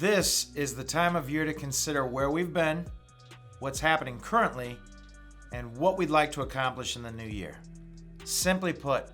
This is the time of year to consider where we've been, what's happening currently, and what we'd like to accomplish in the new year. Simply put,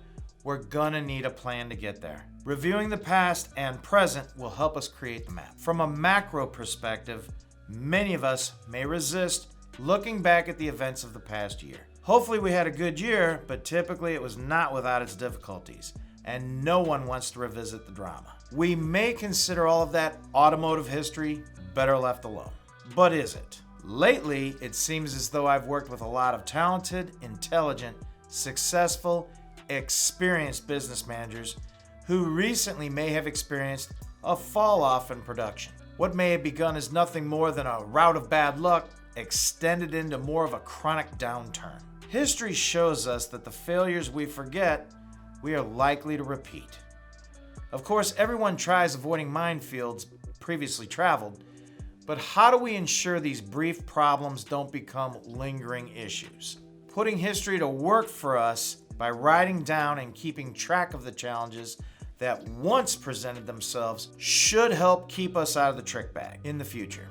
we're gonna need a plan to get there. Reviewing the past and present will help us create the map. From a macro perspective, many of us may resist looking back at the events of the past year. Hopefully we had a good year, but typically it was not without its difficulties, and no one wants to revisit the drama. We may consider all of that automotive history better left alone. But is it? Lately, it seems as though I've worked with a lot of talented, intelligent, successful, experienced business managers who recently may have experienced a fall off in production. What may have begun as nothing more than a rout of bad luck extended into more of a chronic downturn. History shows us that the failures we forget, we are likely to repeat. Of course, everyone tries avoiding minefields previously traveled, but how do we ensure these brief problems don't become lingering issues? Putting history to work for us by writing down and keeping track of the challenges that once presented themselves should help keep us out of the trick bag in the future.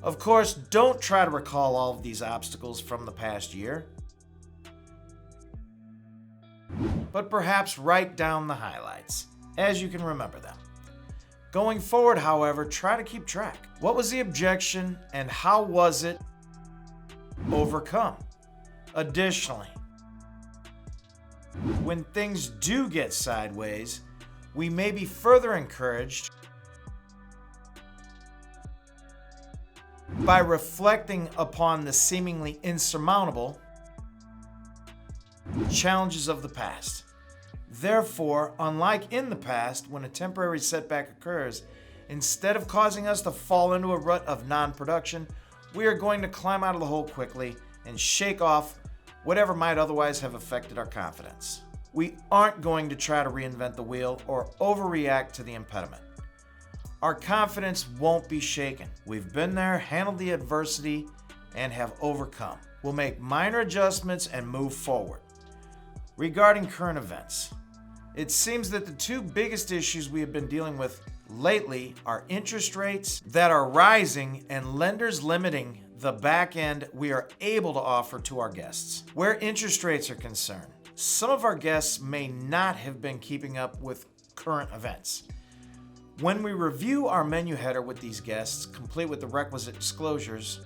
Of course, don't try to recall all of these obstacles from the past year, but perhaps write down the highlights as you can remember them. Going forward, however, try to keep track. What was the objection and how was it overcome? Additionally, when things do get sideways, we may be further encouraged by reflecting upon the seemingly insurmountable challenges of the past. Therefore, unlike in the past, when a temporary setback occurs, instead of causing us to fall into a rut of non-production, we are going to climb out of the hole quickly and shake off whatever might otherwise have affected our confidence. We aren't going to try to reinvent the wheel or overreact to the impediment. Our confidence won't be shaken. We've been there, handled the adversity, and have overcome. We'll make minor adjustments and move forward. Regarding current events, it seems that the two biggest issues we have been dealing with lately are interest rates that are rising and lenders limiting the back end we are able to offer to our guests. Where interest rates are concerned, some of our guests may not have been keeping up with current events. When we review our menu header with these guests, complete with the requisite disclosures,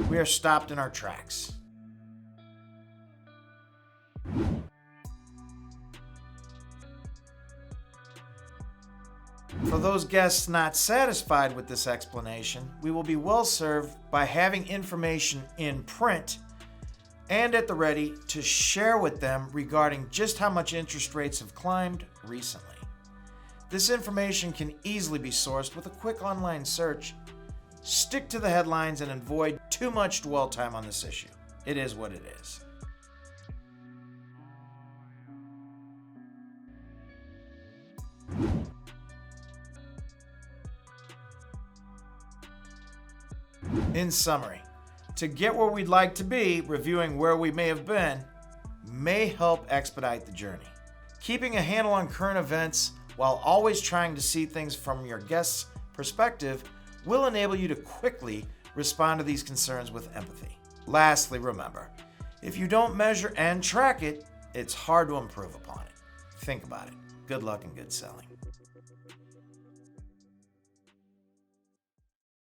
we are stopped in our tracks. For those guests not satisfied with this explanation, we will be well served by having information in print and at the ready to share with them regarding just how much interest rates have climbed recently. This information can easily be sourced with a quick online search. Stick to the headlines and avoid too much dwell time on this issue. It is what it is. In summary, to get where we'd like to be, reviewing where we may have been may help expedite the journey. Keeping a handle on current events while always trying to see things from your guest's perspective will enable you to quickly respond to these concerns with empathy. Lastly, remember, if you don't measure and track it, it's hard to improve upon it. Think about it. Good luck and good selling.